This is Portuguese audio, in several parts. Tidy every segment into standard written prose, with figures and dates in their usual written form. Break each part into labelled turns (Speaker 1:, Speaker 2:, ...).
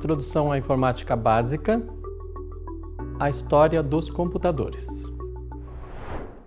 Speaker 1: Introdução à Informática Básica, a história dos computadores.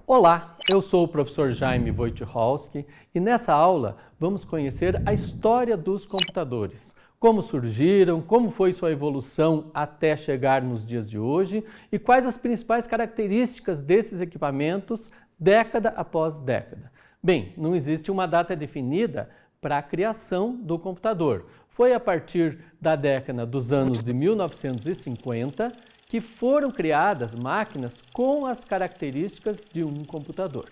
Speaker 1: Olá, eu sou o professor Jaime Wojciechowski e nessa aula vamos conhecer a história dos computadores, como surgiram, como foi sua evolução até chegar nos dias de hoje e quais as principais características desses equipamentos década após década. Bem, não existe uma data definida para a criação do computador. Foi a partir da década dos anos de 1950 que foram criadas máquinas com as características de um computador.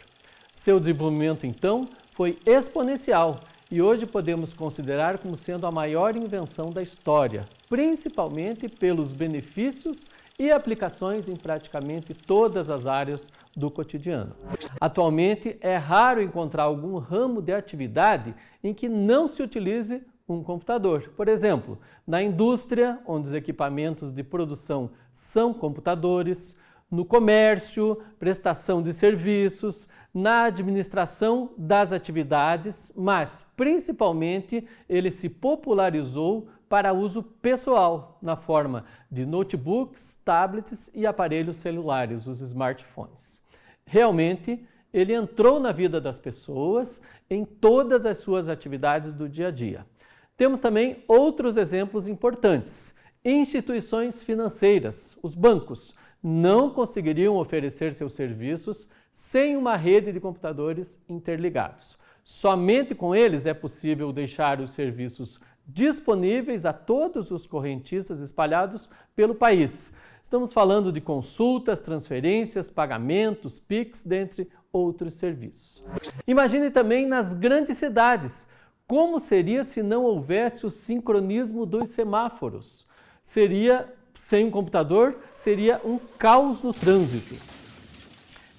Speaker 1: Seu desenvolvimento, então, foi exponencial e hoje podemos considerar como sendo a maior invenção da história, principalmente pelos benefícios e aplicações em praticamente todas as áreas do cotidiano. Atualmente, é raro encontrar algum ramo de atividade em que não se utilize um computador. Por exemplo, na indústria, onde os equipamentos de produção são computadores, no comércio, prestação de serviços, na administração das atividades, mas principalmente ele se popularizou para uso pessoal, na forma de notebooks, tablets e aparelhos celulares, os smartphones. Realmente, ele entrou na vida das pessoas em todas as suas atividades do dia a dia. Temos também outros exemplos importantes. Instituições financeiras, os bancos, não conseguiriam oferecer seus serviços sem uma rede de computadores interligados. Somente com eles é possível deixar os serviços disponíveis a todos os correntistas espalhados pelo país. Estamos falando de consultas, transferências, pagamentos, PIX, dentre outros serviços. Imagine também nas grandes cidades. Como seria se não houvesse o sincronismo dos semáforos? Sem um computador, seria um caos no trânsito.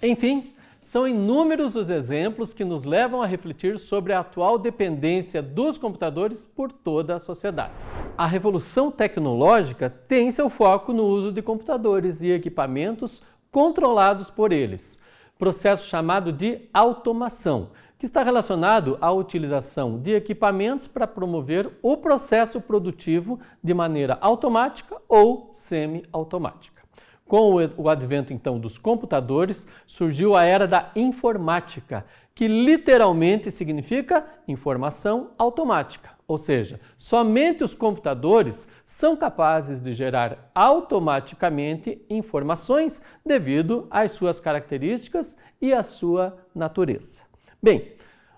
Speaker 1: Enfim, são inúmeros os exemplos que nos levam a refletir sobre a atual dependência dos computadores por toda a sociedade. A revolução tecnológica tem seu foco no uso de computadores e equipamentos controlados por eles, processo chamado de automação, que está relacionado à utilização de equipamentos para promover o processo produtivo de maneira automática ou semi-automática. Com o advento, então, dos computadores, surgiu a era da informática, que literalmente significa informação automática, ou seja, somente os computadores são capazes de gerar automaticamente informações devido às suas características e à sua natureza. Bem,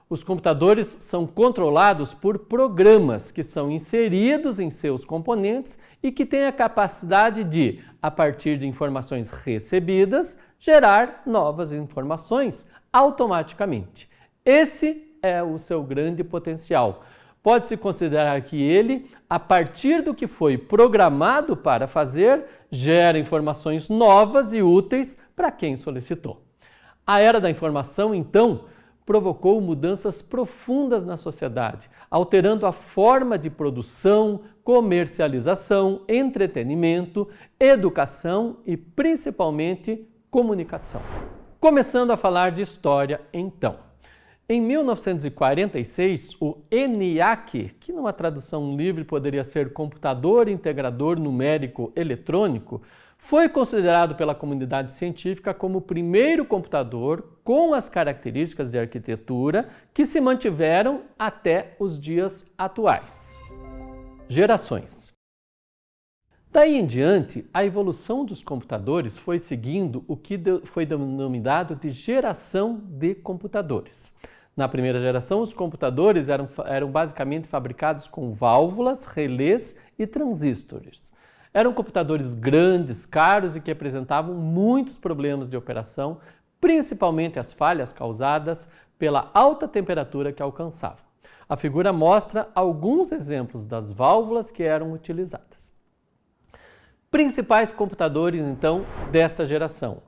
Speaker 1: os computadores são controlados por programas que são inseridos em seus componentes e que têm a capacidade de, a partir de informações recebidas, gerar novas informações automaticamente. Esse é o seu grande potencial. Pode-se considerar que ele, a partir do que foi programado para fazer, gera informações novas e úteis para quem solicitou. A era da informação, então, provocou mudanças profundas na sociedade, alterando a forma de produção, comercialização, entretenimento, educação e, principalmente, comunicação. Começando a falar de história, então. Em 1946, o ENIAC, que numa tradução livre poderia ser Computador Integrador Numérico Eletrônico, foi considerado pela comunidade científica como o primeiro computador com as características de arquitetura que se mantiveram até os dias atuais. Gerações. Daí em diante, a evolução dos computadores foi seguindo o que foi denominado de geração de computadores. Na primeira geração, os computadores eram basicamente fabricados com válvulas, relés e transistores. Eram computadores grandes, caros e que apresentavam muitos problemas de operação, principalmente as falhas causadas pela alta temperatura que alcançavam. A figura mostra alguns exemplos das válvulas que eram utilizadas. Principais computadores, então, desta geração.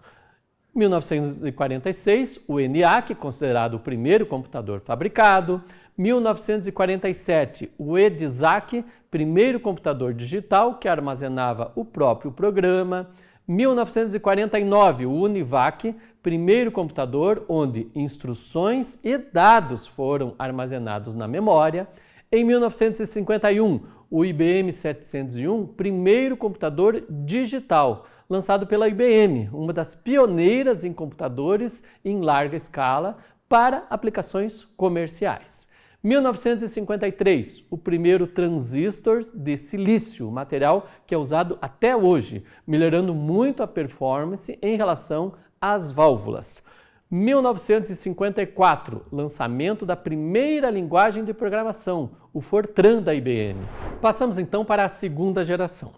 Speaker 1: 1946, o ENIAC, considerado o primeiro computador fabricado. 1947, o EDISAC, primeiro computador digital que armazenava o próprio programa. 1949, o UNIVAC, primeiro computador onde instruções e dados foram armazenados na memória. Em 1951, o IBM 701, primeiro computador digital, lançado pela IBM, uma das pioneiras em computadores em larga escala para aplicações comerciais. 1953, o primeiro transistor de silício, material que é usado até hoje, melhorando muito a performance em relação às válvulas. 1954, lançamento da primeira linguagem de programação, o Fortran da IBM. Passamos então para a segunda geração.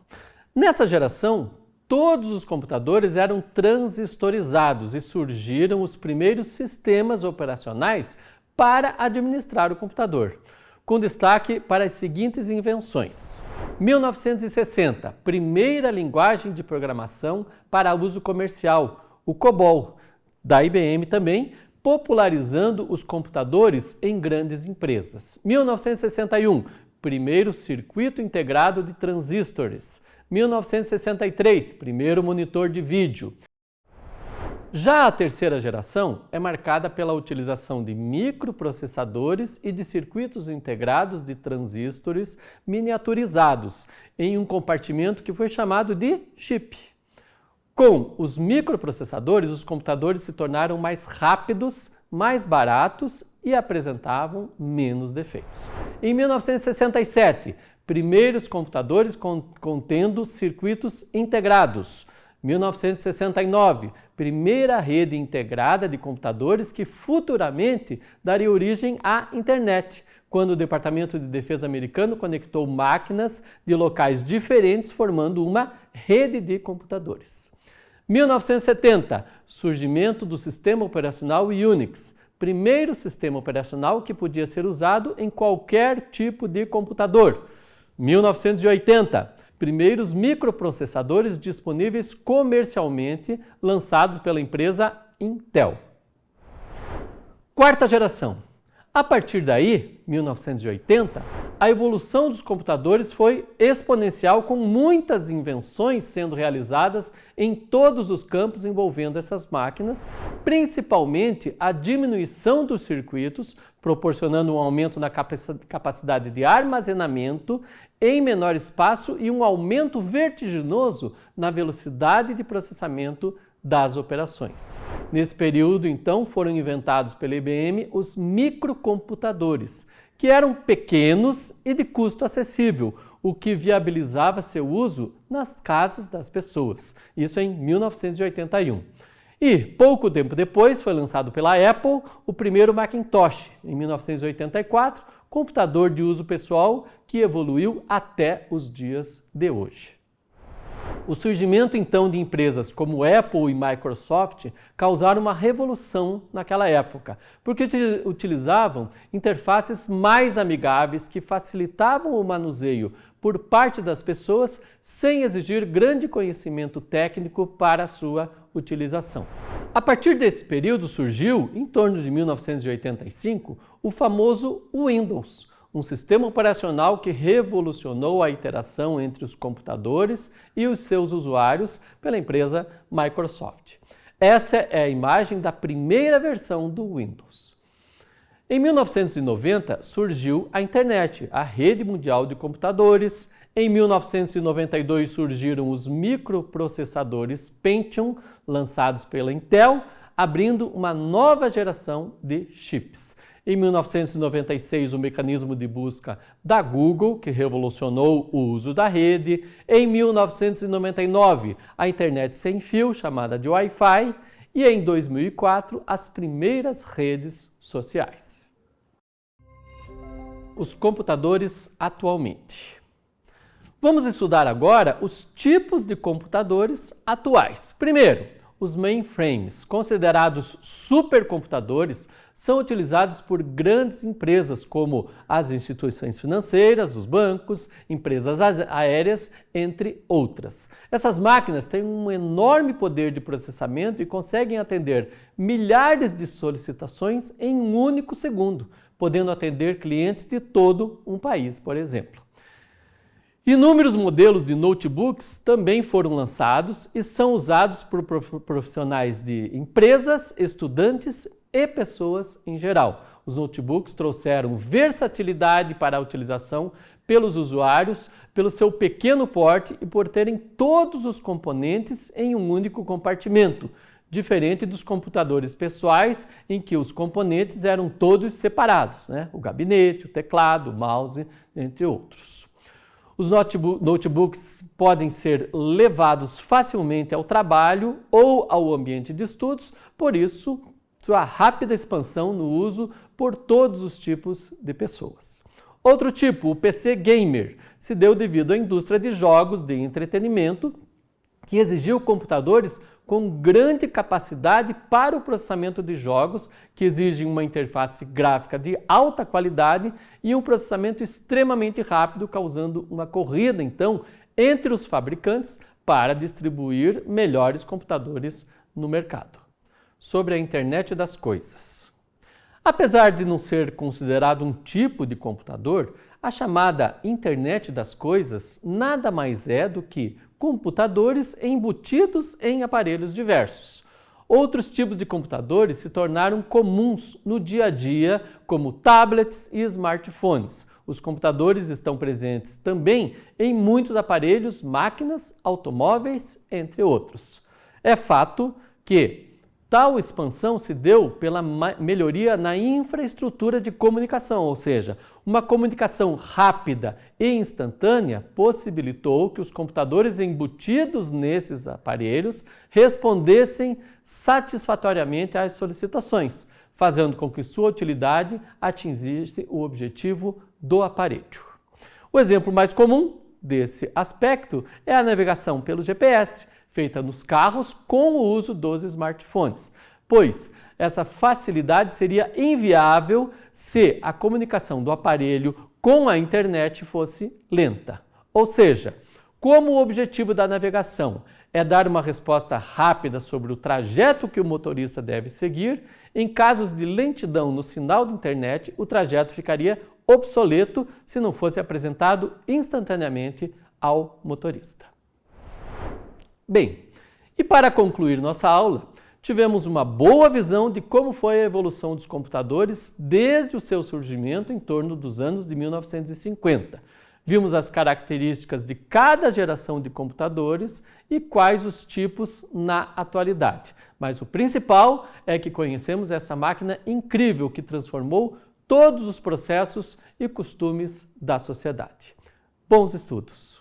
Speaker 1: Nessa geração, todos os computadores eram transistorizados e surgiram os primeiros sistemas operacionais para administrar o computador, com destaque para as seguintes invenções. 1960, primeira linguagem de programação para uso comercial, o COBOL, da IBM também, popularizando os computadores em grandes empresas. 1961, primeiro circuito integrado de transistores. 1963, primeiro monitor de vídeo. Já a terceira geração é marcada pela utilização de microprocessadores e de circuitos integrados de transistores miniaturizados em um compartimento que foi chamado de chip. Com os microprocessadores, os computadores se tornaram mais rápidos, mais baratos e apresentavam menos defeitos. Em 1967, primeiros computadores contendo circuitos integrados. 1969, primeira rede integrada de computadores que futuramente daria origem à internet, quando o Departamento de Defesa americano conectou máquinas de locais diferentes, formando uma rede de computadores. 1970, surgimento do sistema operacional Unix, primeiro sistema operacional que podia ser usado em qualquer tipo de computador. 1980, primeiros microprocessadores disponíveis comercialmente, lançados pela empresa Intel. Quarta geração. A partir daí, 1980, a evolução dos computadores foi exponencial, com muitas invenções sendo realizadas em todos os campos envolvendo essas máquinas, principalmente a diminuição dos circuitos, proporcionando um aumento na capacidade de armazenamento em menor espaço e um aumento vertiginoso na velocidade de processamento das operações. Nesse período, então, foram inventados pela IBM os microcomputadores, que eram pequenos e de custo acessível, o que viabilizava seu uso nas casas das pessoas. Isso em 1981. E, pouco tempo depois, foi lançado pela Apple o primeiro Macintosh, em 1984, computador de uso pessoal que evoluiu até os dias de hoje. O surgimento, então, de empresas como Apple e Microsoft causaram uma revolução naquela época, porque utilizavam interfaces mais amigáveis que facilitavam o manuseio por parte das pessoas sem exigir grande conhecimento técnico para a sua utilização. A partir desse período surgiu, em torno de 1985, o famoso Windows, um sistema operacional que revolucionou a interação entre os computadores e os seus usuários pela empresa Microsoft. Essa é a imagem da primeira versão do Windows. Em 1990 surgiu a internet, a rede mundial de computadores. Em 1992 surgiram os microprocessadores Pentium, lançados pela Intel, abrindo uma nova geração de chips. Em 1996, o mecanismo de busca da Google, que revolucionou o uso da rede. Em 1999, a internet sem fio, chamada de Wi-Fi. E em 2004, as primeiras redes sociais. Os computadores atualmente. Vamos estudar agora os tipos de computadores atuais. Primeiro, os mainframes, considerados supercomputadores, são utilizados por grandes empresas como as instituições financeiras, os bancos, empresas aéreas, entre outras. Essas máquinas têm um enorme poder de processamento e conseguem atender milhares de solicitações em um único segundo, podendo atender clientes de todo um país, por exemplo. Inúmeros modelos de notebooks também foram lançados e são usados por profissionais de empresas, estudantes e pessoas em geral. Os notebooks trouxeram versatilidade para a utilização pelos usuários, pelo seu pequeno porte e por terem todos os componentes em um único compartimento, diferente dos computadores pessoais, em que os componentes eram todos separados, né? O gabinete, o teclado, o mouse, entre outros. Os notebooks podem ser levados facilmente ao trabalho ou ao ambiente de estudos, por isso, sua rápida expansão no uso por todos os tipos de pessoas. Outro tipo, o PC Gamer, se deu devido à indústria de jogos de entretenimento, que exigiu computadores com grande capacidade para o processamento de jogos, que exigem uma interface gráfica de alta qualidade e um processamento extremamente rápido, causando uma corrida, então, entre os fabricantes para distribuir melhores computadores no mercado. Sobre a internet das coisas. Apesar de não ser considerado um tipo de computador, a chamada internet das coisas nada mais é do que computadores embutidos em aparelhos diversos. Outros tipos de computadores se tornaram comuns no dia a dia, como tablets e smartphones. Os computadores estão presentes também em muitos aparelhos, máquinas, automóveis, entre outros. É fato que tal expansão se deu pela melhoria na infraestrutura de comunicação, ou seja, uma comunicação rápida e instantânea possibilitou que os computadores embutidos nesses aparelhos respondessem satisfatoriamente às solicitações, fazendo com que sua utilidade atingisse o objetivo do aparelho. O exemplo mais comum desse aspecto é a navegação pelo GPS, feita nos carros com o uso dos smartphones, pois essa facilidade seria inviável se a comunicação do aparelho com a internet fosse lenta. Ou seja, como o objetivo da navegação é dar uma resposta rápida sobre o trajeto que o motorista deve seguir, em casos de lentidão no sinal de internet, o trajeto ficaria obsoleto se não fosse apresentado instantaneamente ao motorista. Bem, e para concluir nossa aula, tivemos uma boa visão de como foi a evolução dos computadores desde o seu surgimento em torno dos anos de 1950. Vimos as características de cada geração de computadores e quais os tipos na atualidade. Mas o principal é que conhecemos essa máquina incrível que transformou todos os processos e costumes da sociedade. Bons estudos!